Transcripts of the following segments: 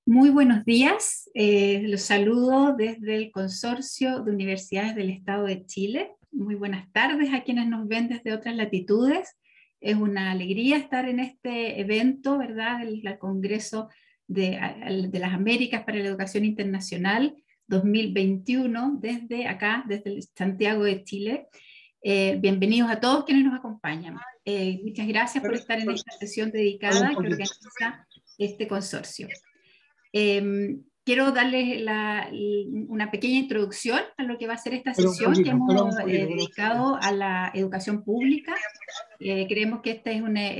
Muy buenos días, los saludo desde el Consorcio de Universidades del Estado de Chile. Muy buenas tardes a quienes nos ven desde otras latitudes. Es una alegría estar en este evento, ¿verdad?, del Congreso de las Américas para la Educación Internacional 2021, desde acá, desde Santiago de Chile. Bienvenidos a todos quienes nos acompañan. Muchas gracias por estar en esta sesión dedicada que organiza este consorcio. Quiero darles una pequeña introducción a lo que va a ser esta sesión que hemos dedicado a la educación pública. Creemos que esta es una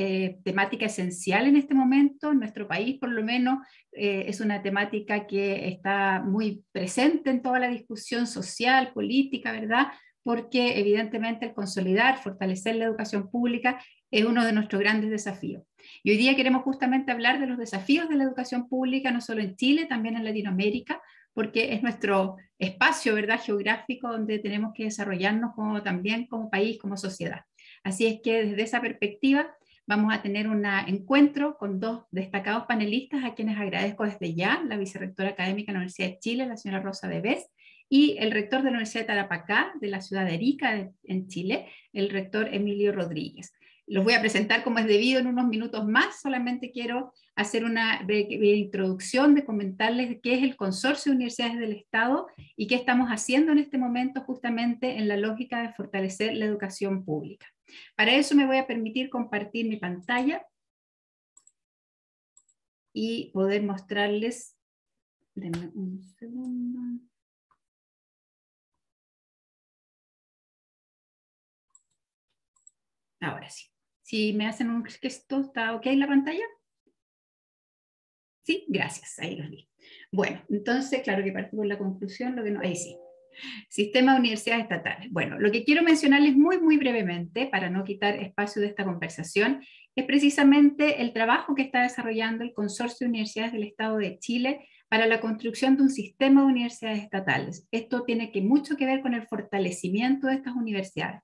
temática esencial en este momento. En nuestro país, por lo menos, es una temática que está muy presente en toda la discusión social, política, ¿verdad? Porque evidentemente el consolidar, fortalecer la educación pública es uno de nuestros grandes desafíos. Y hoy día queremos justamente hablar de los desafíos de la educación pública, no solo en Chile, también en Latinoamérica, porque es nuestro espacio, ¿verdad?, geográfico donde tenemos que desarrollarnos también como país, como sociedad. Así es que desde esa perspectiva vamos a tener un encuentro con dos destacados panelistas a quienes agradezco desde ya, la vicerrectora académica de la Universidad de Chile, la señora Rosa Debes, y el rector de la Universidad de Tarapacá, de la ciudad de Arica, en Chile, el rector Emilio Rodríguez. Los voy a presentar como es debido en unos minutos más, solamente quiero hacer una breve introducción de comentarles qué es el Consorcio de Universidades del Estado y qué estamos haciendo en este momento justamente en la lógica de fortalecer la educación pública. Para eso me voy a permitir compartir mi pantalla y poder mostrarles, denme un segundo. Ahora sí. Si me hacen un gesto, ¿está ok la pantalla? Sí, gracias, ahí los vi. Bueno, entonces, claro que parto por la conclusión, lo que no, ahí sí. Sistema de universidades estatales. Bueno, lo que quiero mencionarles muy brevemente, para no quitar espacio de esta conversación, es precisamente el trabajo que está desarrollando el Consorcio de Universidades del Estado de Chile para la construcción de un sistema de universidades estatales. Esto tiene mucho que ver con el fortalecimiento de estas universidades.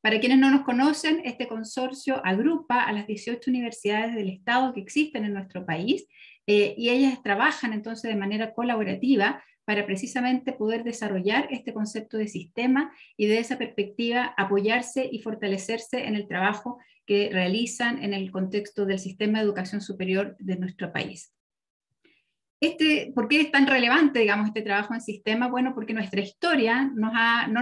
Para quienes no nos conocen, este consorcio agrupa a las 18 universidades del Estado que existen en nuestro país y ellas trabajan entonces de manera colaborativa para precisamente poder desarrollar este concepto de sistema y de esa perspectiva apoyarse y fortalecerse en el trabajo que realizan en el contexto del sistema de educación superior de nuestro país. ¿Por qué es tan relevante, digamos, este trabajo en sistema? Bueno, porque nuestra historia no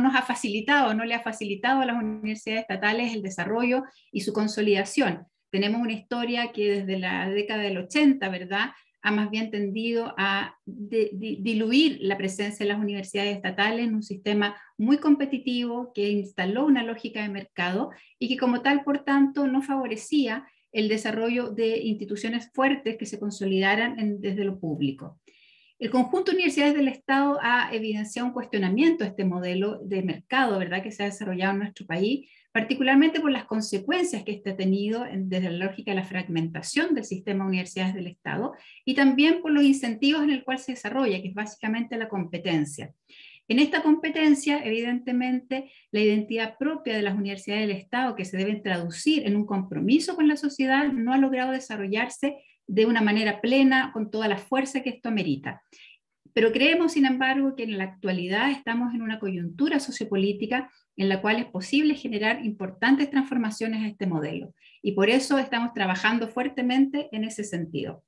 nos ha facilitado, no le ha facilitado a las universidades estatales el desarrollo y su consolidación. Tenemos una historia que desde la década del 80, ¿verdad?, ha más bien tendido a diluir la presencia de las universidades estatales en un sistema muy competitivo que instaló una lógica de mercado y que como tal, por tanto, no favorecía el desarrollo de instituciones fuertes que se consolidaran desde lo público. El conjunto de universidades del Estado ha evidenciado un cuestionamiento a este modelo de mercado, ¿verdad?, que se ha desarrollado en nuestro país, particularmente por las consecuencias que este ha tenido desde la lógica de la fragmentación del sistema de universidades del Estado y también por los incentivos en el cual se desarrolla, que es básicamente la competencia. En esta competencia, evidentemente, la identidad propia de las universidades del Estado, que se deben traducir en un compromiso con la sociedad, no ha logrado desarrollarse de una manera plena, con toda la fuerza que esto amerita. Pero creemos, sin embargo, que en la actualidad estamos en una coyuntura sociopolítica en la cual es posible generar importantes transformaciones a este modelo. Y por eso estamos trabajando fuertemente en ese sentido.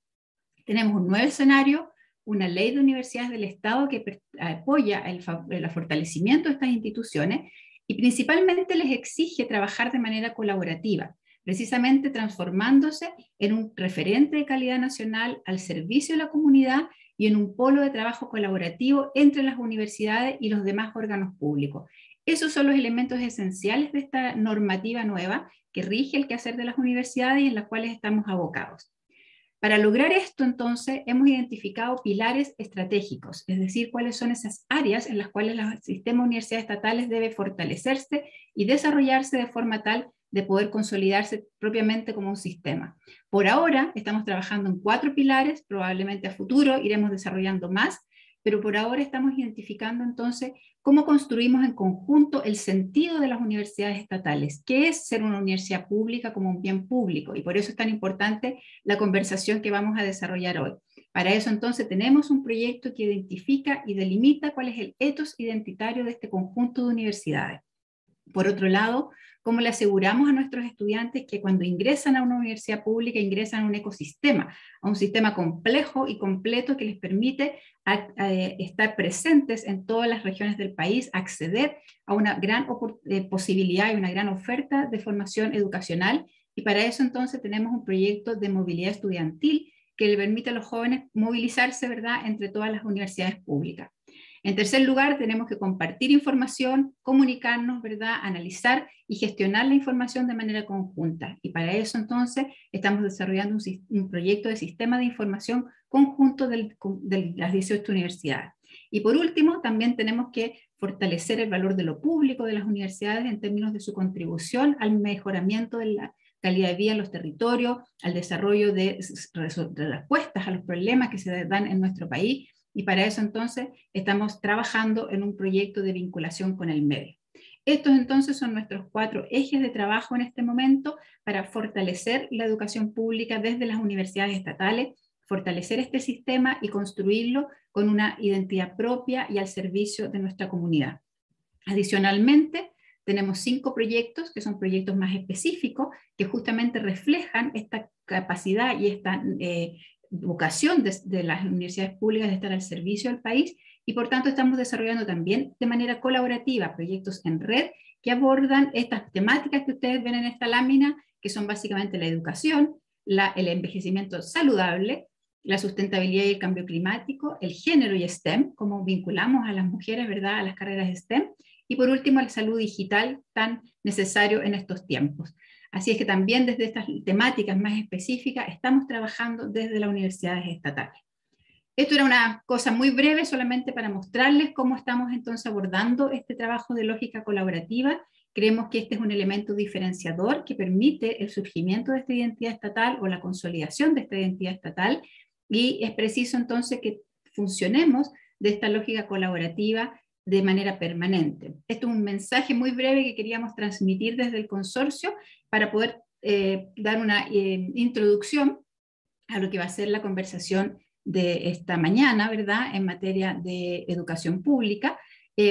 Tenemos un nuevo escenario, una ley de universidades del Estado que apoya el fortalecimiento de estas instituciones y principalmente les exige trabajar de manera colaborativa, precisamente transformándose en un referente de calidad nacional al servicio de la comunidad y en un polo de trabajo colaborativo entre las universidades y los demás órganos públicos. Esos son los elementos esenciales de esta normativa nueva que rige el quehacer de las universidades y en las cuales estamos abocados. Para lograr esto, entonces, hemos identificado pilares estratégicos, es decir, cuáles son esas áreas en las cuales el sistema de universidades estatales debe fortalecerse y desarrollarse de forma tal de poder consolidarse propiamente como un sistema. Por ahora estamos trabajando en 4 pilares, probablemente a futuro iremos desarrollando más, pero por ahora estamos identificando entonces cómo construimos en conjunto el sentido de las universidades estatales, qué es ser una universidad pública como un bien público, y por eso es tan importante la conversación que vamos a desarrollar hoy. Para eso entonces tenemos un proyecto que identifica y delimita cuál es el ethos identitario de este conjunto de universidades. Por otro lado, ¿cómo le aseguramos a nuestros estudiantes que cuando ingresan a una universidad pública ingresan a un ecosistema, a un sistema complejo y completo que les permite estar presentes en todas las regiones del país, acceder a una gran posibilidad y una gran oferta de formación educacional? Y para eso entonces tenemos un proyecto de movilidad estudiantil que le permite a los jóvenes movilizarse, ¿verdad?, entre todas las universidades públicas. En tercer lugar, tenemos que compartir información, comunicarnos, ¿verdad?, analizar y gestionar la información de manera conjunta. Y para eso, entonces, estamos desarrollando un proyecto de sistema de información conjunto de las 18 universidades. Y por último, también tenemos que fortalecer el valor de lo público de las universidades en términos de su contribución al mejoramiento de la calidad de vida en los territorios, al desarrollo de respuestas a los problemas que se dan en nuestro país. Y para eso entonces estamos trabajando en un proyecto de vinculación con el medio. Estos entonces son nuestros 4 ejes de trabajo en este momento para fortalecer la educación pública desde las universidades estatales, fortalecer este sistema y construirlo con una identidad propia y al servicio de nuestra comunidad. Adicionalmente, tenemos 5 proyectos que son proyectos más específicos que justamente reflejan esta capacidad y esta vocación de las universidades públicas de estar al servicio del país, y por tanto estamos desarrollando también de manera colaborativa proyectos en red que abordan estas temáticas que ustedes ven en esta lámina, que son básicamente la educación, el envejecimiento saludable, la sustentabilidad y el cambio climático, el género y STEM, cómo vinculamos a las mujeres, ¿verdad?, a las carreras STEM, y por último la salud digital tan necesario en estos tiempos. Así es que también desde estas temáticas más específicas estamos trabajando desde las universidades estatales. Esto era una cosa muy breve solamente para mostrarles cómo estamos entonces abordando este trabajo de lógica colaborativa. Creemos que este es un elemento diferenciador que permite el surgimiento de esta identidad estatal o la consolidación de esta identidad estatal, y es preciso entonces que funcionemos de esta lógica colaborativa de manera permanente. Esto es un mensaje muy breve que queríamos transmitir desde el consorcio para poder dar una introducción a lo que va a ser la conversación de esta mañana, ¿verdad?, en materia de educación pública,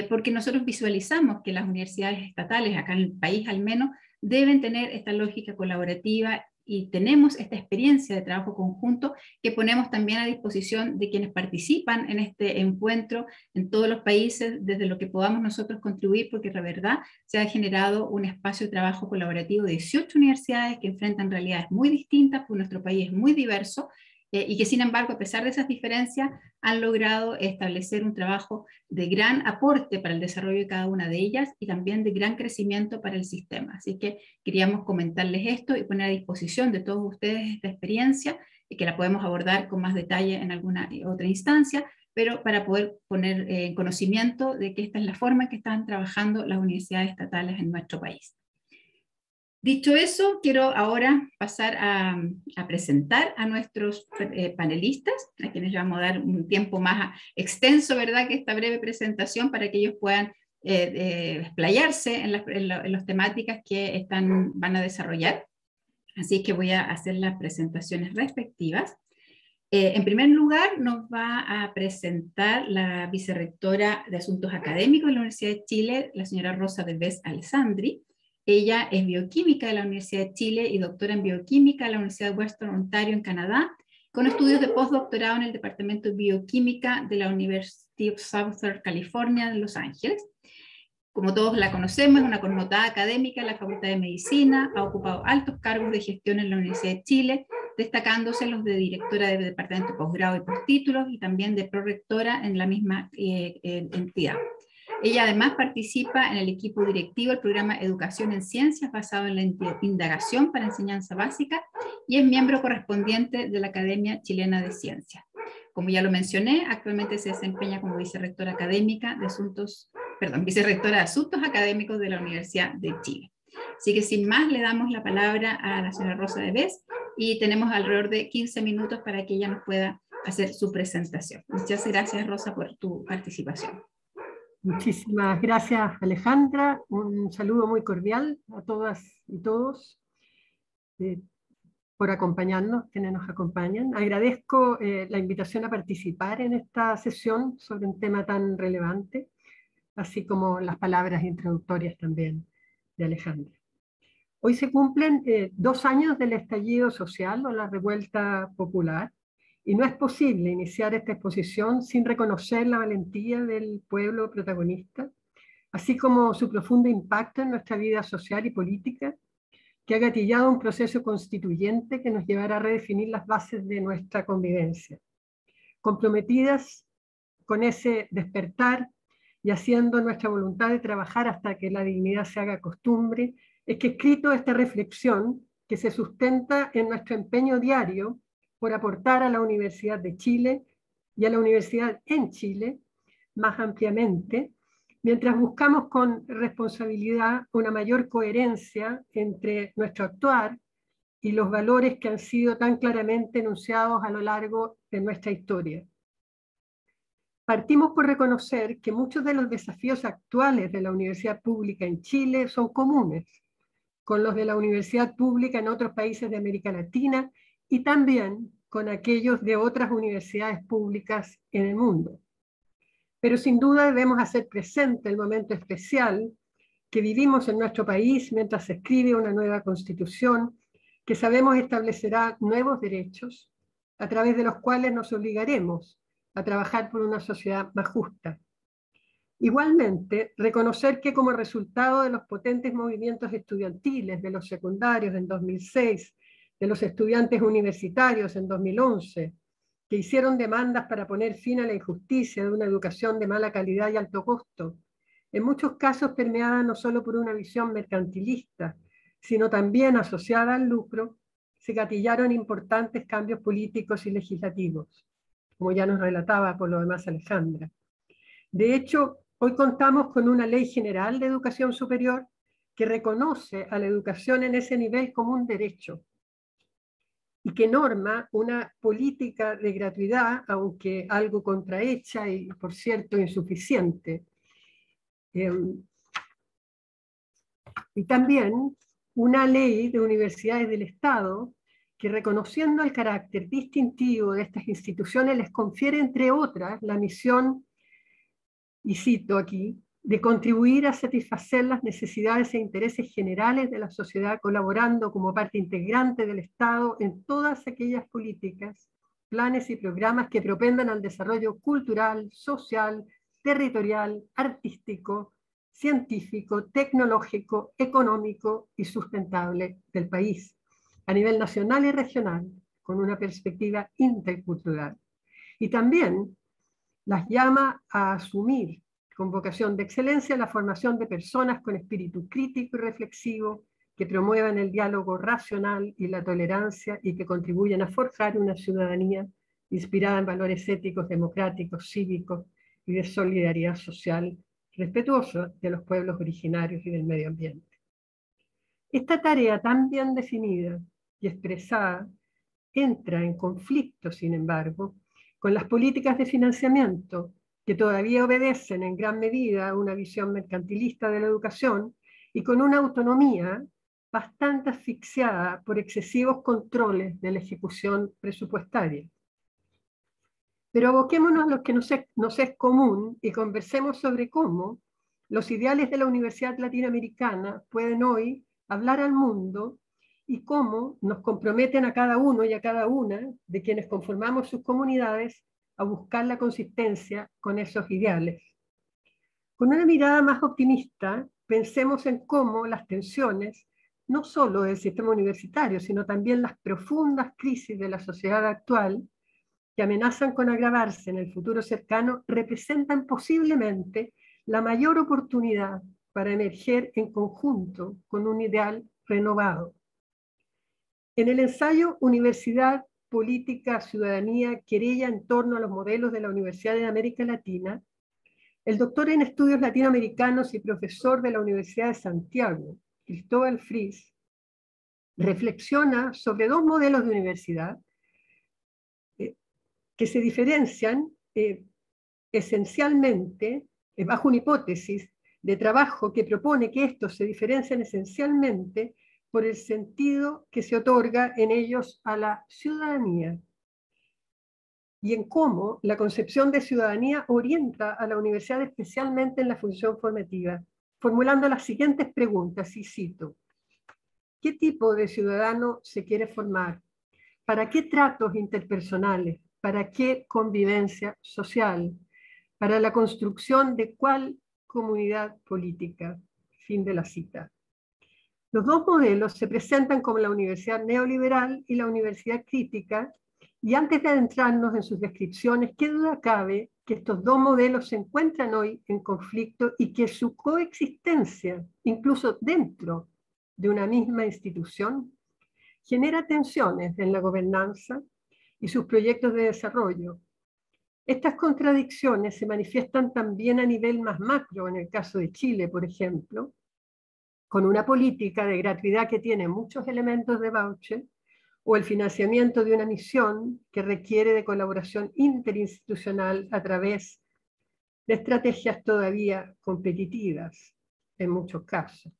porque nosotros visualizamos que las universidades estatales, acá en el país al menos, deben tener esta lógica colaborativa, y tenemos esta experiencia de trabajo conjunto que ponemos también a disposición de quienes participan en este encuentro en todos los países, desde lo que podamos nosotros contribuir, porque la verdad se ha generado un espacio de trabajo colaborativo de 18 universidades que enfrentan realidades muy distintas, porque nuestro país es muy diverso, y que sin embargo, a pesar de esas diferencias, han logrado establecer un trabajo de gran aporte para el desarrollo de cada una de ellas y también de gran crecimiento para el sistema. Así que queríamos comentarles esto y poner a disposición de todos ustedes esta experiencia, y que la podemos abordar con más detalle en alguna otra instancia, pero para poder poner en conocimiento de que esta es la forma en que están trabajando las universidades estatales en nuestro país. Dicho eso, quiero ahora pasar a presentar a nuestros panelistas, a quienes vamos a dar un tiempo más extenso, ¿verdad?, que esta breve presentación, para que ellos puedan explayarse en las temáticas que van a desarrollar. Así que voy a hacer las presentaciones respectivas. En primer lugar, nos va a presentar la vicerrectora de Asuntos Académicos de la Universidad de Chile, la señora Rosa de Bes Alessandri. Ella es bioquímica de la Universidad de Chile y doctora en bioquímica de la Universidad de Western Ontario en Canadá, con estudios de postdoctorado en el Departamento de Bioquímica de la University of Southern California de Los Ángeles. Como todos la conocemos, es una connotada académica en la Facultad de Medicina, ha ocupado altos cargos de gestión en la Universidad de Chile, destacándose los de directora del Departamento de Posgrado y Postítulos y también de prorectora en la misma entidad. Ella además participa en el equipo directivo del programa Educación en Ciencias, basado en la indagación para enseñanza básica, y es miembro correspondiente de la Academia Chilena de Ciencias. Como ya lo mencioné, actualmente se desempeña como vicerrectora académica de vicerrectora de Asuntos Académicos de la Universidad de Chile. Así que sin más, le damos la palabra a la señora Rosa de Bes, y tenemos alrededor de 15 minutos para que ella nos pueda hacer su presentación. Muchas gracias, Rosa, por tu participación. Muchísimas gracias, Alejandra. Un saludo muy cordial a todas y todos. por acompañarnos, quienes nos acompañan. Agradezco la invitación a participar en esta sesión sobre un tema tan relevante, así como las palabras introductorias también de Alejandra. Hoy se cumplen 2 años del estallido social o la revuelta popular, y no es posible iniciar esta exposición sin reconocer la valentía del pueblo protagonista, así como su profundo impacto en nuestra vida social y política, que ha gatillado un proceso constituyente que nos llevará a redefinir las bases de nuestra convivencia. Comprometidas con ese despertar y haciendo nuestra voluntad de trabajar hasta que la dignidad se haga costumbre, es que he escrito esta reflexión que se sustenta en nuestro empeño diario por aportar a la Universidad de Chile y a la universidad en Chile, más ampliamente, mientras buscamos con responsabilidad una mayor coherencia entre nuestro actuar y los valores que han sido tan claramente enunciados a lo largo de nuestra historia. Partimos por reconocer que muchos de los desafíos actuales de la universidad pública en Chile son comunes con los de la universidad pública en otros países de América Latina y también con aquellos de otras universidades públicas en el mundo. Pero sin duda debemos hacer presente el momento especial que vivimos en nuestro país mientras se escribe una nueva constitución que sabemos establecerá nuevos derechos a través de los cuales nos obligaremos a trabajar por una sociedad más justa. Igualmente, reconocer que como resultado de los potentes movimientos estudiantiles de los secundarios en 2006, de los estudiantes universitarios en 2011, que hicieron demandas para poner fin a la injusticia de una educación de mala calidad y alto costo, en muchos casos permeada no solo por una visión mercantilista, sino también asociada al lucro, se gatillaron importantes cambios políticos y legislativos, como ya nos relataba por lo demás Alejandra. De hecho, hoy contamos con una ley general de educación superior que reconoce a la educación en ese nivel como un derecho y que norma una política de gratuidad, aunque algo contrahecha y, por cierto, insuficiente. Y también una ley de universidades del Estado que, reconociendo el carácter distintivo de estas instituciones, les confiere, entre otras, la misión, y cito aquí, de contribuir a satisfacer las necesidades e intereses generales de la sociedad, colaborando como parte integrante del Estado en todas aquellas políticas, planes y programas que propendan al desarrollo cultural, social, territorial, artístico, científico, tecnológico, económico y sustentable del país, a nivel nacional y regional, con una perspectiva intercultural. Y también las llama a asumir con vocación de excelencia la formación de personas con espíritu crítico y reflexivo que promuevan el diálogo racional y la tolerancia y que contribuyan a forjar una ciudadanía inspirada en valores éticos, democráticos, cívicos y de solidaridad social, respetuosa de los pueblos originarios y del medio ambiente. Esta tarea tan bien definida y expresada entra en conflicto, sin embargo, con las políticas de financiamiento que todavía obedecen en gran medida a una visión mercantilista de la educación y con una autonomía bastante asfixiada por excesivos controles de la ejecución presupuestaria. Pero aboquémonos a lo que nos es común y conversemos sobre cómo los ideales de la Universidad Latinoamericana pueden hoy hablar al mundo y cómo nos comprometen a cada uno y a cada una de quienes conformamos sus comunidades a buscar la consistencia con esos ideales. Con una mirada más optimista, pensemos en cómo las tensiones, no solo del sistema universitario, sino también las profundas crisis de la sociedad actual, que amenazan con agravarse en el futuro cercano, representan posiblemente la mayor oportunidad para emerger en conjunto con un ideal renovado. En el ensayo Universidad, Política, Ciudadanía, querella en torno a los modelos de la Universidad de América Latina, el doctor en estudios latinoamericanos y profesor de la Universidad de Santiago, Cristóbal Fris, reflexiona sobre 2 modelos de universidad que se diferencian esencialmente, bajo una hipótesis de trabajo que propone que estos se diferencian esencialmente por el sentido que se otorga en ellos a la ciudadanía y en cómo la concepción de ciudadanía orienta a la universidad especialmente en la función formativa, formulando las siguientes preguntas, y cito: ¿qué tipo de ciudadano se quiere formar? ¿Para qué tratos interpersonales? ¿Para qué convivencia social? ¿Para la construcción de cuál comunidad política? Fin de la cita. Los dos modelos se presentan como la universidad neoliberal y la universidad crítica, y antes de adentrarnos en sus descripciones, ¿qué duda cabe que estos dos modelos se encuentran hoy en conflicto y que su coexistencia, incluso dentro de una misma institución, genera tensiones en la gobernanza y sus proyectos de desarrollo? Estas contradicciones se manifiestan también a nivel más macro, en el caso de Chile, por ejemplo, con una política de gratuidad que tiene muchos elementos de voucher, o el financiamiento de una misión que requiere de colaboración interinstitucional a través de estrategias todavía competitivas, en muchos casos.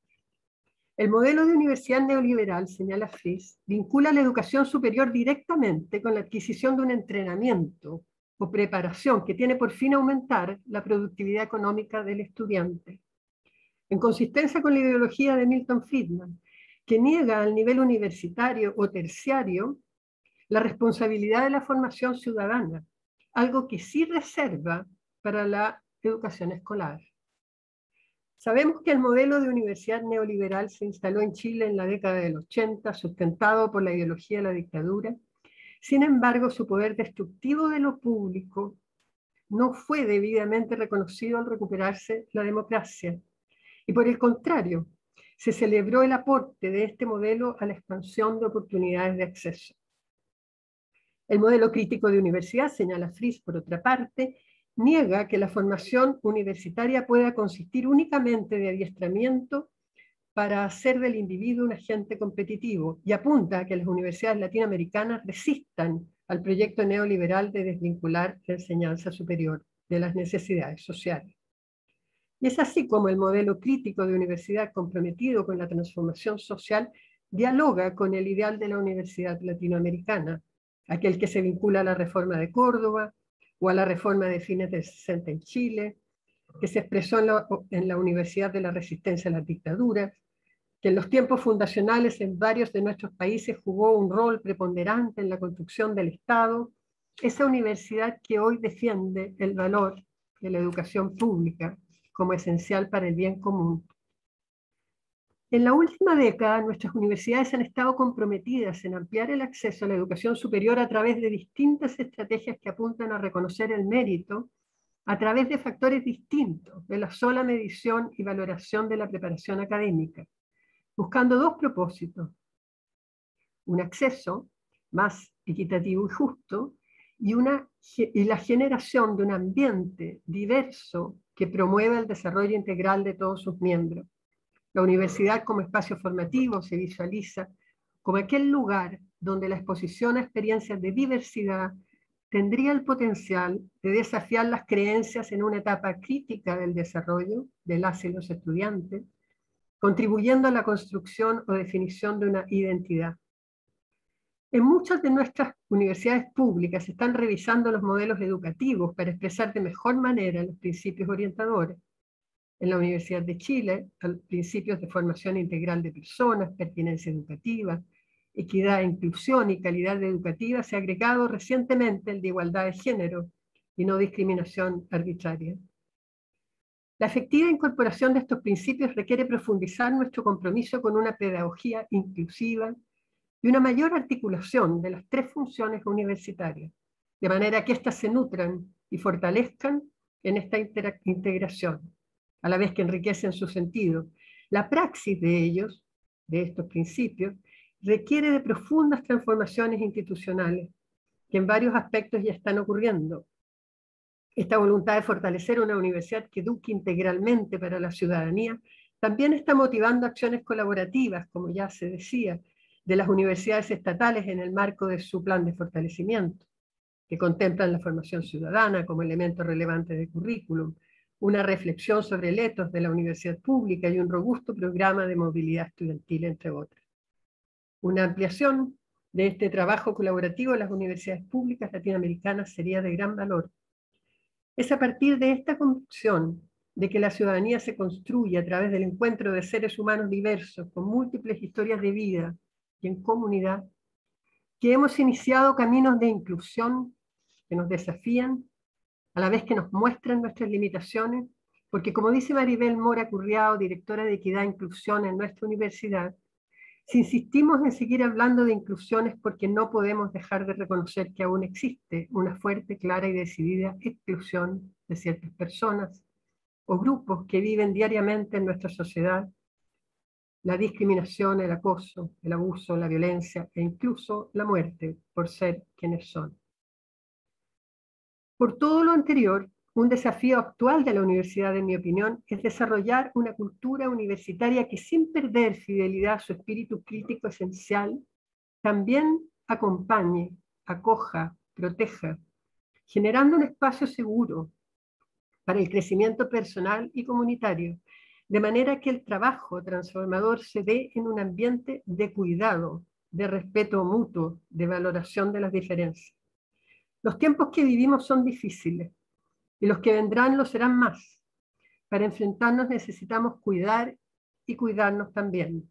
El modelo de universidad neoliberal, señala Fries, vincula la educación superior directamente con la adquisición de un entrenamiento o preparación que tiene por fin aumentar la productividad económica del estudiante. En consistencia con la ideología de Milton Friedman, que niega al nivel universitario o terciario la responsabilidad de la formación ciudadana, algo que sí reserva para la educación escolar. Sabemos que el modelo de universidad neoliberal se instaló en Chile en la década del 80, sustentado por la ideología de la dictadura. Sin embargo, su poder destructivo de lo público no fue debidamente reconocido al recuperarse la democracia. Y por el contrario, se celebró el aporte de este modelo a la expansión de oportunidades de acceso. El modelo crítico de universidad, señala Fries, por otra parte, niega que la formación universitaria pueda consistir únicamente de adiestramiento para hacer del individuo un agente competitivo, y apunta a que las universidades latinoamericanas resistan al proyecto neoliberal de desvincular la enseñanza superior de las necesidades sociales. Y es así como el modelo crítico de universidad comprometido con la transformación social dialoga con el ideal de la universidad latinoamericana, aquel que se vincula a la reforma de Córdoba o a la reforma de fines del 60 en Chile, que se expresó en la Universidad de la Resistencia a la Dictadura, que en los tiempos fundacionales en varios de nuestros países jugó un rol preponderante en la construcción del Estado, esa universidad que hoy defiende el valor de la educación pública como esencial para el bien común. En la última década, nuestras universidades han estado comprometidas en ampliar el acceso a la educación superior a través de distintas estrategias que apuntan a reconocer el mérito a través de factores distintos de la sola medición y valoración de la preparación académica, buscando dos propósitos: un acceso más equitativo y justo, y la generación de un ambiente diverso que promueva el desarrollo integral de todos sus miembros. La universidad como espacio formativo se visualiza como aquel lugar donde la exposición a experiencias de diversidad tendría el potencial de desafiar las creencias en una etapa crítica del desarrollo de las y los estudiantes, contribuyendo a la construcción o definición de una identidad. En muchas de nuestras universidades públicas se están revisando los modelos educativos para expresar de mejor manera los principios orientadores. En la Universidad de Chile, los principios de formación integral de personas, pertinencia educativa, equidad, inclusión y calidad educativa, se ha agregado recientemente el de igualdad de género y no discriminación arbitraria. La efectiva incorporación de estos principios requiere profundizar nuestro compromiso con una pedagogía inclusiva y una mayor articulación de las tres funciones universitarias, de manera que éstas se nutran y fortalezcan en esta integración, a la vez que enriquecen su sentido. La praxis de ellos, de estos principios, requiere de profundas transformaciones institucionales, que en varios aspectos ya están ocurriendo. Esta voluntad de fortalecer una universidad que eduque integralmente para la ciudadanía también está motivando acciones colaborativas, como ya se decía, de las universidades estatales en el marco de su plan de fortalecimiento, que contemplan la formación ciudadana como elemento relevante del currículum, una reflexión sobre el etos de la universidad pública y un robusto programa de movilidad estudiantil, entre otras. Una ampliación de este trabajo colaborativo en las universidades públicas latinoamericanas sería de gran valor. Es a partir de esta convicción de que la ciudadanía se construye a través del encuentro de seres humanos diversos, con múltiples historias de vida y en comunidad, que hemos iniciado caminos de inclusión que nos desafían, a la vez que nos muestran nuestras limitaciones, porque como dice Maribel Mora Curriao, directora de Equidad e Inclusión en nuestra universidad, si insistimos en seguir hablando de inclusión es porque no podemos dejar de reconocer que aún existe una fuerte, clara y decidida exclusión de ciertas personas o grupos que viven diariamente en nuestra sociedad, la discriminación, el acoso, el abuso, la violencia e incluso la muerte por ser quienes son. Por todo lo anterior, un desafío actual de la universidad, en mi opinión, es desarrollar una cultura universitaria que, sin perder fidelidad a su espíritu crítico esencial, también acompañe, acoja, proteja, generando un espacio seguro para el crecimiento personal y comunitario, de manera que el trabajo transformador se dé en un ambiente de cuidado, de respeto mutuo, de valoración de las diferencias. Los tiempos que vivimos son difíciles, y los que vendrán lo serán más. Para enfrentarnos necesitamos cuidar y cuidarnos también.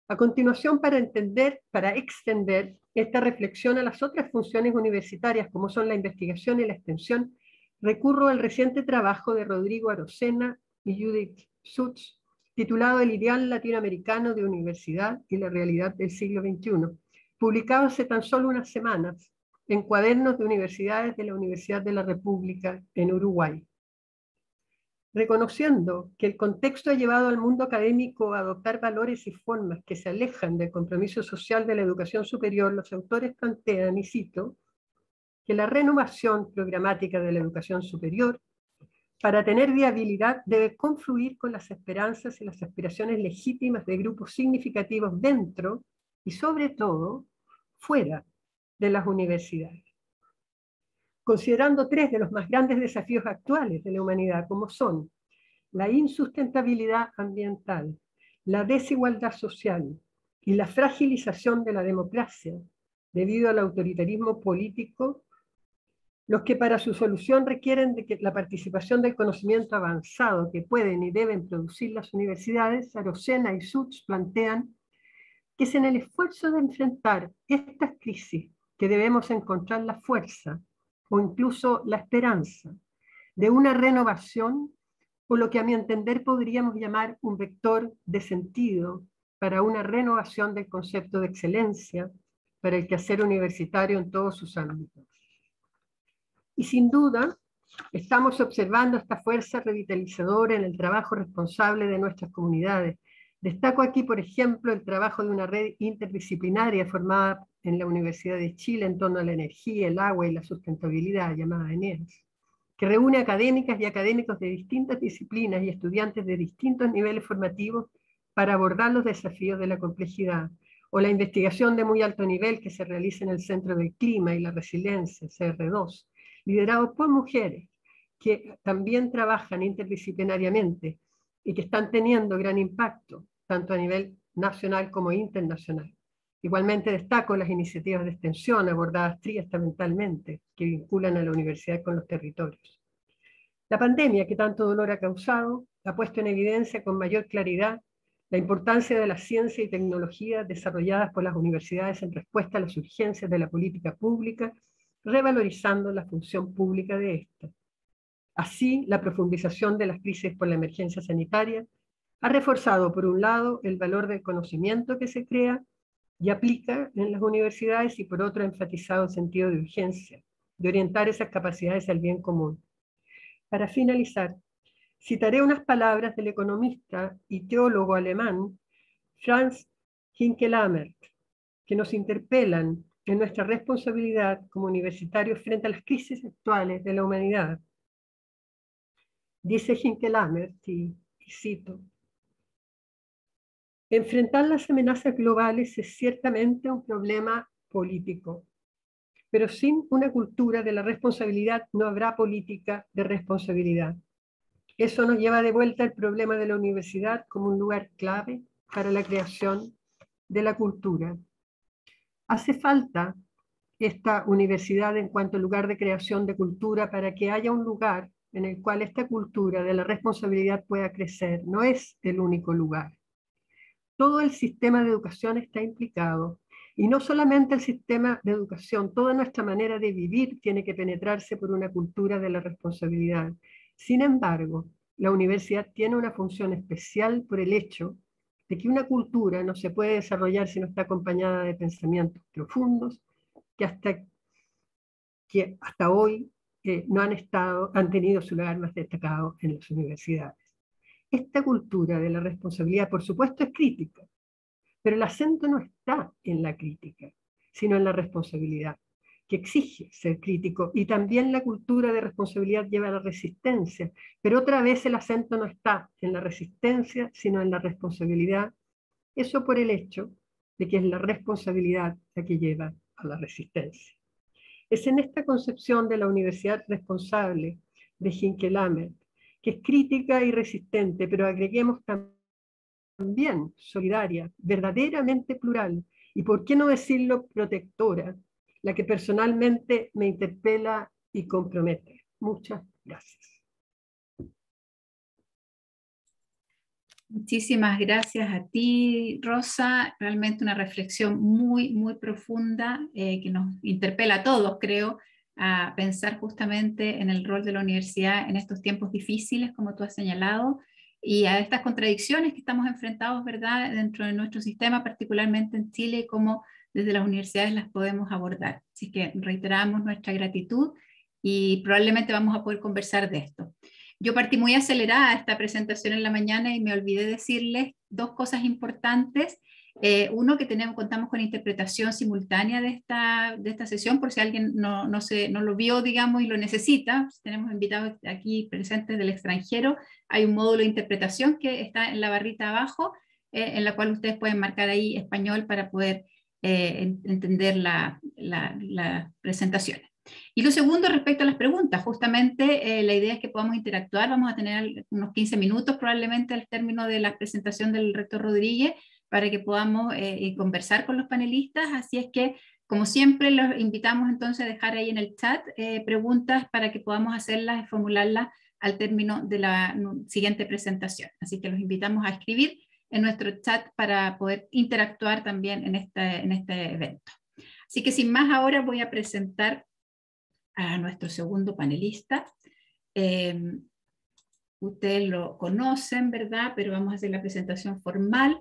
A continuación, para extender esta reflexión a las otras funciones universitarias, como son la investigación y la extensión, recurro al reciente trabajo de Rodrigo Arocena y Judith Schutz, titulado El ideal latinoamericano de universidad y la realidad del siglo XXI, publicado hace tan solo unas semanas en Cuadernos de Universidades de la Universidad de la República en Uruguay. Reconociendo que el contexto ha llevado al mundo académico a adoptar valores y formas que se alejan del compromiso social de la educación superior, los autores plantean, y cito, que la renovación programática de la educación superior, para tener viabilidad, debe confluir con las esperanzas y las aspiraciones legítimas de grupos significativos dentro y, sobre todo, fuera de las universidades. Considerando tres de los más grandes desafíos actuales de la humanidad, como son la insustentabilidad ambiental, la desigualdad social y la fragilización de la democracia debido al autoritarismo político, los que para su solución requieren de que la participación del conocimiento avanzado que pueden y deben producir las universidades, Arocena y Schutz plantean que es en el esfuerzo de enfrentar estas crisis que debemos encontrar la fuerza o incluso la esperanza de una renovación, o lo que a mi entender podríamos llamar un vector de sentido para una renovación del concepto de excelencia para el quehacer universitario en todos sus ámbitos. Y sin duda, estamos observando esta fuerza revitalizadora en el trabajo responsable de nuestras comunidades. Destaco aquí, por ejemplo, el trabajo de una red interdisciplinaria formada en la Universidad de Chile en torno a la energía, el agua y la sustentabilidad, llamada ENEAS, que reúne académicas y académicos de distintas disciplinas y estudiantes de distintos niveles formativos para abordar los desafíos de la complejidad, o la investigación de muy alto nivel que se realiza en el Centro del Clima y la Resiliencia, CR2, liderado por mujeres que también trabajan interdisciplinariamente y que están teniendo gran impacto, tanto a nivel nacional como internacional. Igualmente destaco las iniciativas de extensión abordadas triestamentalmente, que vinculan a la universidad con los territorios. La pandemia, que tanto dolor ha causado, ha puesto en evidencia con mayor claridad la importancia de la ciencia y tecnología desarrolladas por las universidades en respuesta a las urgencias de la política pública, revalorizando la función pública de esta. Así, la profundización de las crisis por la emergencia sanitaria ha reforzado, por un lado, el valor del conocimiento que se crea y aplica en las universidades, y por otro, ha enfatizado el sentido de urgencia, de orientar esas capacidades al bien común. Para finalizar, citaré unas palabras del economista y teólogo alemán Franz Hinckelamert, que nos interpelan en nuestra responsabilidad como universitarios frente a las crisis actuales de la humanidad. Dice Hinckelamert, y cito, enfrentar las amenazas globales es ciertamente un problema político, pero sin una cultura de la responsabilidad no habrá política de responsabilidad. Eso nos lleva de vuelta al problema de la universidad como un lugar clave para la creación de la cultura. Hace falta esta universidad en cuanto lugar de creación de cultura para que haya un lugar en el cual esta cultura de la responsabilidad pueda crecer. No es el único lugar. Todo el sistema de educación está implicado, y no solamente el sistema de educación, toda nuestra manera de vivir tiene que penetrarse por una cultura de la responsabilidad. Sin embargo, la universidad tiene una función especial por el hecho de que una cultura no se puede desarrollar si no está acompañada de pensamientos profundos que hasta hoy no han tenido su lugar más destacado en las universidades. Esta cultura de la responsabilidad, por supuesto, es crítica, pero el acento no está en la crítica, sino en la responsabilidad, que exige ser crítico, y también la cultura de responsabilidad lleva a la resistencia, pero otra vez el acento no está en la resistencia, sino en la responsabilidad, eso por el hecho de que es la responsabilidad la que lleva a la resistencia. Es en esta concepción de la universidad responsable de Hinkelammer, que es crítica y resistente, pero agreguemos también solidaria, verdaderamente plural, y por qué no decirlo protectora, la que personalmente me interpela y compromete. Muchas gracias. Muchísimas gracias a ti, Rosa. Realmente una reflexión muy, muy profunda que nos interpela a todos, creo, a pensar justamente en el rol de la universidad en estos tiempos difíciles, como tú has señalado, y a estas contradicciones que estamos enfrentados, ¿verdad?, dentro de nuestro sistema, particularmente en Chile, y cómo desde las universidades las podemos abordar. Así que reiteramos nuestra gratitud y probablemente vamos a poder conversar de esto. Yo partí muy acelerada esta presentación en la mañana y me olvidé decirles dos cosas importantes. Uno, que contamos con interpretación simultánea de esta sesión, por si alguien no lo vio, digamos, y lo necesita. Tenemos invitados aquí presentes del extranjero. Hay un módulo de interpretación que está en la barrita abajo, en la cual ustedes pueden marcar ahí español para poder entender la presentación. Y lo segundo, respecto a las preguntas, justamente la idea es que podamos interactuar. Vamos a tener unos 15 minutos probablemente al término de la presentación del rector Rodríguez para que podamos conversar con los panelistas. Así es que, como siempre, los invitamos entonces a dejar ahí en el chat preguntas para que podamos hacerlas y formularlas al término de la siguiente presentación. Así que los invitamos a escribir en nuestro chat para poder interactuar también en este evento. Así que sin más, ahora voy a presentar a nuestro segundo panelista. Ustedes lo conocen, ¿verdad? Pero vamos a hacer la presentación formal.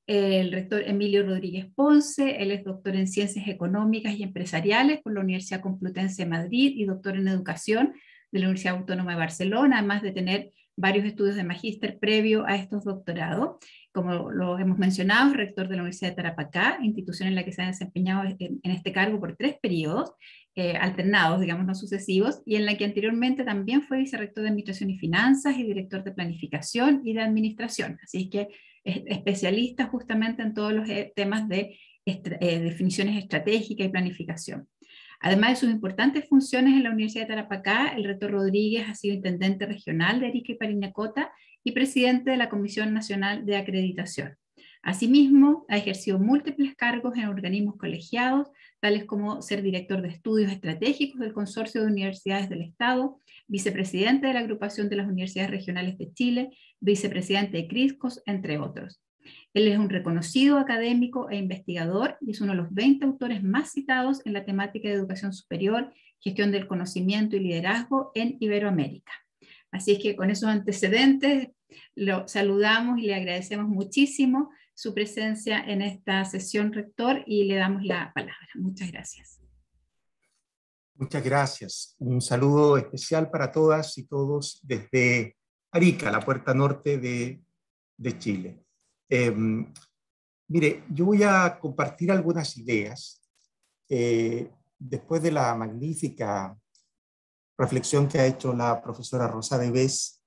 El rector Emilio Rodríguez Ponce, él es doctor en Ciencias Económicas y Empresariales por la Universidad Complutense de Madrid y doctor en Educación de la Universidad Autónoma de Barcelona, además de tener varios estudios de magíster previo a estos doctorados. Como lo hemos mencionado, es rector de la Universidad de Tarapacá, institución en la que se ha desempeñado en este cargo por 3 periodos, alternados, digamos, no sucesivos, y en la que anteriormente también fue vicerrector de Administración y Finanzas y director de Planificación y de Administración. Así es que es especialista justamente en todos los temas de definiciones estratégicas y planificación. Además de sus importantes funciones en la Universidad de Tarapacá, el rector Rodríguez ha sido intendente regional de Arica y Parinacota y presidente de la Comisión Nacional de Acreditación. Asimismo, ha ejercido múltiples cargos en organismos colegiados, tales como ser director de estudios estratégicos del Consorcio de Universidades del Estado, vicepresidente de la Agrupación de las Universidades Regionales de Chile, vicepresidente de CRISCOS, entre otros. Él es un reconocido académico e investigador y es uno de los 20 autores más citados en la temática de educación superior, gestión del conocimiento y liderazgo en Iberoamérica. Así es que con esos antecedentes lo saludamos y le agradecemos muchísimo su presencia en esta sesión, rector, y le damos la palabra. Muchas gracias. Muchas gracias. Un saludo especial para todas y todos desde Arica, la puerta norte de Chile. Mire, yo voy a compartir algunas ideas después de la magnífica reflexión que ha hecho la profesora Rosa Devés,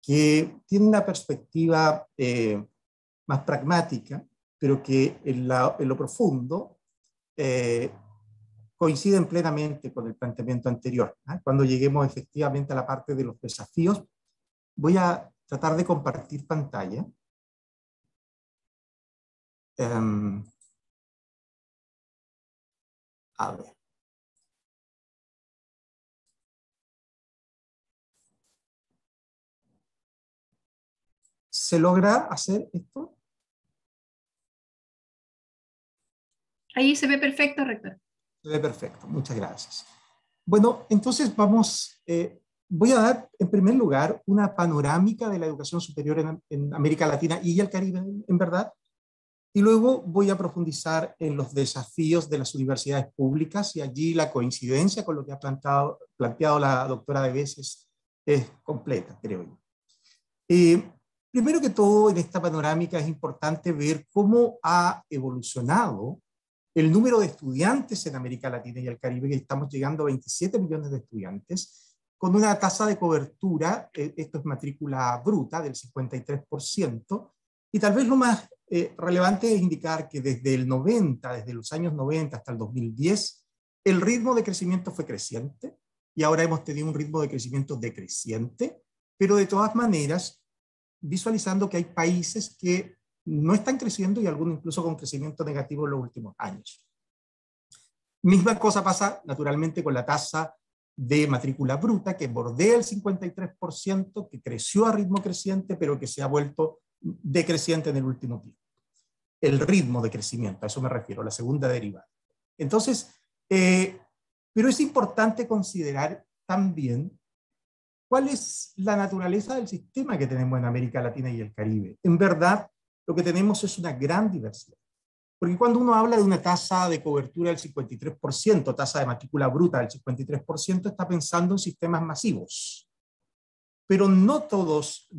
que tiene una perspectiva más pragmática, pero que en lo profundo coinciden plenamente con el planteamiento anterior. Cuando lleguemos efectivamente a la parte de los desafíos, voy a tratar de compartir pantalla. A ver. ¿Se logra hacer esto? Ahí se ve perfecto, rector. Se ve perfecto, muchas gracias. Bueno, entonces voy a dar en primer lugar una panorámica de la educación superior en América Latina y el Caribe, en verdad, y luego voy a profundizar en los desafíos de las universidades públicas, y allí la coincidencia con lo que ha planteado la doctora De Bes es completa, creo yo. Primero que todo, en esta panorámica es importante ver cómo ha evolucionado el número de estudiantes en América Latina y el Caribe, que estamos llegando a 27 millones de estudiantes, con una tasa de cobertura, esto es matrícula bruta, del 53%, y tal vez lo más relevante es indicar que desde los años 90 hasta el 2010, el ritmo de crecimiento fue creciente, y ahora hemos tenido un ritmo de crecimiento decreciente, pero de todas maneras, visualizando que hay países que no están creciendo y algunos incluso con crecimiento negativo en los últimos años. Misma cosa pasa naturalmente con la tasa de matrícula bruta, que bordea el 53%, que creció a ritmo creciente, pero que se ha vuelto decreciente en el último tiempo. El ritmo de crecimiento, a eso me refiero, la segunda derivada. Entonces, pero es importante considerar también cuál es la naturaleza del sistema que tenemos en América Latina y el Caribe. En verdad, lo que tenemos es una gran diversidad. Porque cuando uno habla de una tasa de cobertura del 53%, tasa de matrícula bruta del 53%, está pensando en sistemas masivos. Pero no todos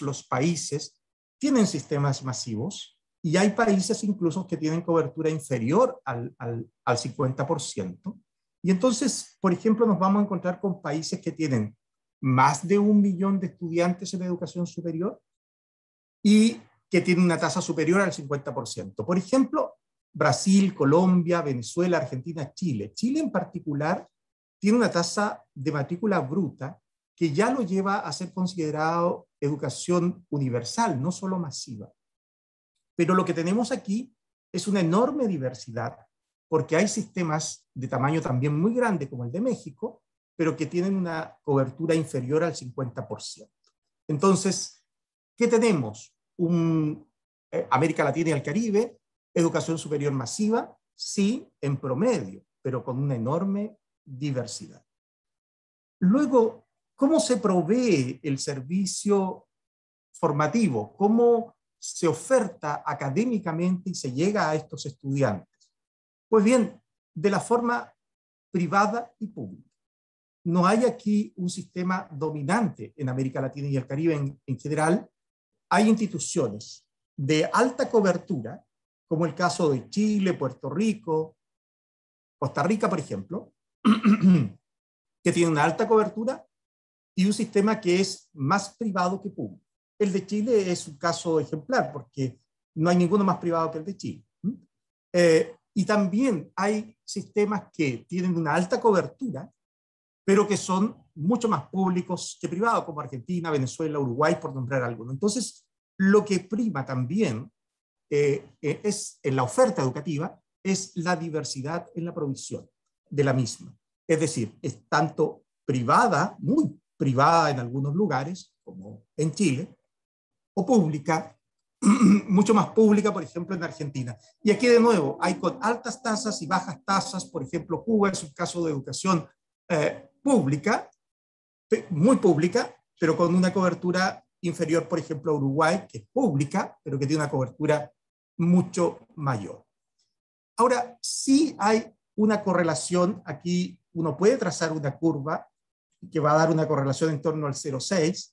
los países tienen sistemas masivos, y hay países incluso que tienen cobertura inferior al 50%. Y entonces, por ejemplo, nos vamos a encontrar con países que tienen más de 1 millón de estudiantes en educación superior y que tienen una tasa superior al 50%. Por ejemplo, Brasil, Colombia, Venezuela, Argentina, Chile. Chile en particular tiene una tasa de matrícula bruta que ya lo lleva a ser considerado educación universal, no solo masiva. Pero lo que tenemos aquí es una enorme diversidad, porque hay sistemas de tamaño también muy grande, como el de México, pero que tienen una cobertura inferior al 50%. Entonces, ¿qué tenemos? América Latina y el Caribe, educación superior masiva, sí, en promedio, pero con una enorme diversidad. Luego, ¿cómo se provee el servicio formativo? ¿Cómo se oferta académicamente y se llega a estos estudiantes? Pues bien, de la forma privada y pública. No hay aquí un sistema dominante en América Latina y el Caribe en general. Hay instituciones de alta cobertura, como el caso de Chile, Puerto Rico, Costa Rica, por ejemplo, que tienen una alta cobertura, y un sistema que es más privado que público. El de Chile es un caso ejemplar, porque no hay ninguno más privado que el de Chile. Y también hay sistemas que tienen una alta cobertura, pero que son mucho más públicos que privados, como Argentina, Venezuela, Uruguay, por nombrar algunos. Entonces, lo que prima también es, en la oferta educativa, es la diversidad en la provisión de la misma. Es decir, es tanto privada, muy privada en algunos lugares, como en Chile, o pública, mucho más pública, por ejemplo, en Argentina. Y aquí de nuevo, hay con altas tasas y bajas tasas. Por ejemplo, Cuba es un caso de educación pública, muy pública, pero con una cobertura inferior, por ejemplo, a Uruguay, que es pública, pero que tiene una cobertura mucho mayor. Ahora, sí hay una correlación, aquí uno puede trazar una curva que va a dar una correlación en torno al 0,6,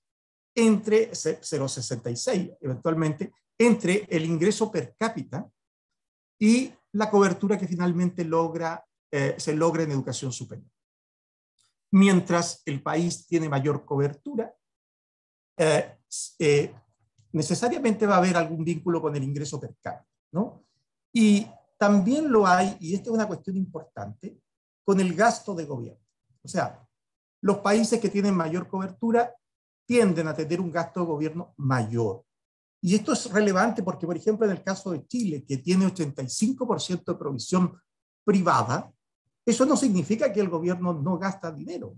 entre 0,66 eventualmente, entre el ingreso per cápita y la cobertura que finalmente se logra en educación superior. Mientras el país tiene mayor cobertura, necesariamente va a haber algún vínculo con el ingreso per cápita, ¿no? Y también lo hay, y esta es una cuestión importante, con el gasto de gobierno. O sea, los países que tienen mayor cobertura tienden a tener un gasto de gobierno mayor. Y esto es relevante porque, por ejemplo, en el caso de Chile, que tiene 85% de provisión privada, Eso no significa que el gobierno no gasta dinero,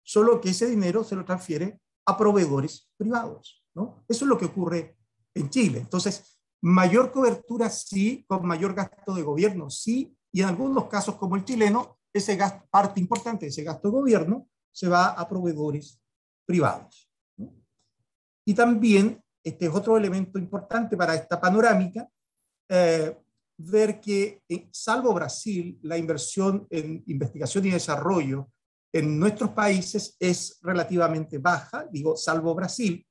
solo que ese dinero se lo transfiere a proveedores privados, ¿no? Eso es lo que ocurre en Chile. Entonces, mayor cobertura sí, con mayor gasto de gobierno sí, y en algunos casos como el chileno, ese gasto, parte importante de ese gasto de gobierno se va a proveedores privados, ¿no? Y también, este es otro elemento importante para esta panorámica, ver que, salvo Brasil, la inversión en investigación y desarrollo en nuestros países es relativamente baja, digo, salvo Brasil,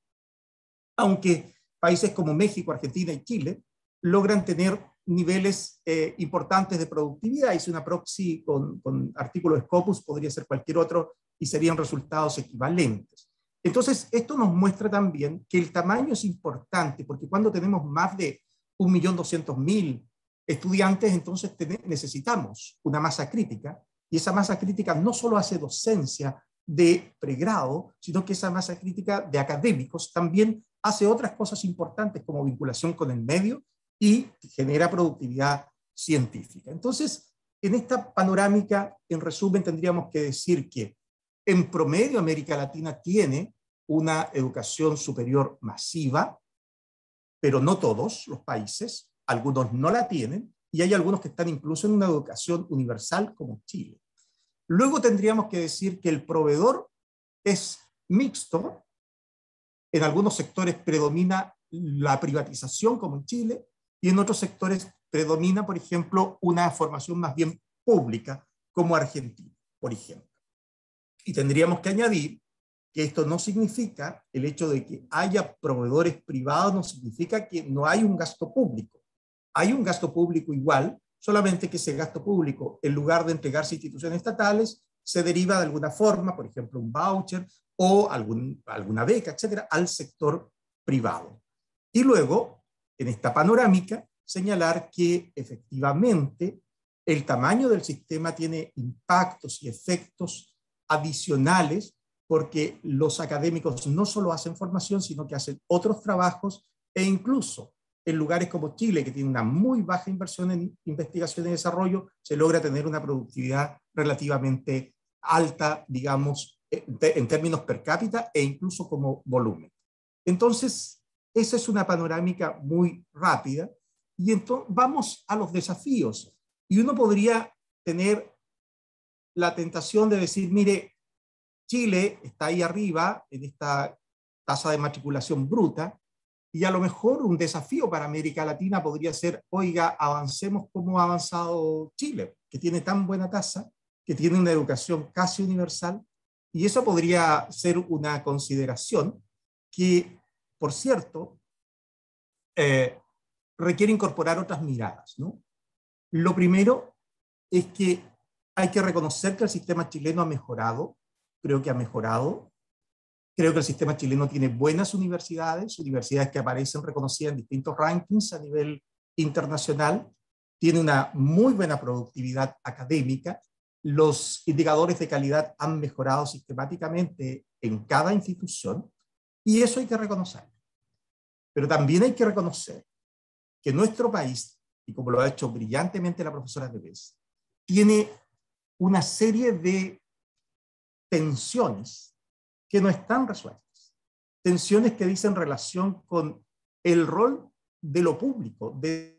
aunque países como México, Argentina y Chile logran tener niveles importantes de productividad. Hice una proxy con artículos Scopus, podría ser cualquier otro, y serían resultados equivalentes. Entonces, esto nos muestra también que el tamaño es importante, porque cuando tenemos más de 1.200.000 estudiantes, entonces necesitamos una masa crítica, y esa masa crítica no solo hace docencia de pregrado, sino que esa masa crítica de académicos también hace otras cosas importantes como vinculación con el medio y genera productividad científica. Entonces, en esta panorámica, en resumen, tendríamos que decir que en promedio América Latina tiene una educación superior masiva, pero no todos los países, algunos no la tienen, y hay algunos que están incluso en una educación universal como Chile. Luego tendríamos que decir que el proveedor es mixto, en algunos sectores predomina la privatización como en Chile, y en otros sectores predomina, por ejemplo, una formación más bien pública como Argentina, por ejemplo. Y tendríamos que añadir que esto no significa, el hecho de que haya proveedores privados no significa que no hay un gasto público. Hay un gasto público igual, solamente que ese gasto público, en lugar de entregarse a instituciones estatales, se deriva de alguna forma, por ejemplo, un voucher o alguna beca, etcétera, al sector privado. Y luego, en esta panorámica, señalar que efectivamente el tamaño del sistema tiene impactos y efectos adicionales, porque los académicos no solo hacen formación, sino que hacen otros trabajos, e incluso en lugares como Chile, que tiene una muy baja inversión en investigación y desarrollo, se logra tener una productividad relativamente alta, digamos, en términos per cápita e incluso como volumen. Entonces, esa es una panorámica muy rápida, y entonces vamos a los desafíos. Y uno podría tener la tentación de decir, mire, Chile está ahí arriba en esta tasa de matriculación bruta, y a lo mejor un desafío para América Latina podría ser, oiga, avancemos como ha avanzado Chile, que tiene tan buena tasa, que tiene una educación casi universal, y eso podría ser una consideración que, por cierto, requiere incorporar otras miradas, ¿no? Lo primero es que hay que reconocer que el sistema chileno ha mejorado, creo que ha mejorado. Creo que el sistema chileno tiene buenas universidades, universidades que aparecen reconocidas en distintos rankings a nivel internacional, tiene una muy buena productividad académica, los indicadores de calidad han mejorado sistemáticamente en cada institución, y eso hay que reconocerlo. Pero también hay que reconocer que nuestro país, y como lo ha hecho brillantemente la profesora Deves, tiene una serie de tensiones que no están resueltas. Tensiones que dicen relación con el rol de lo público, de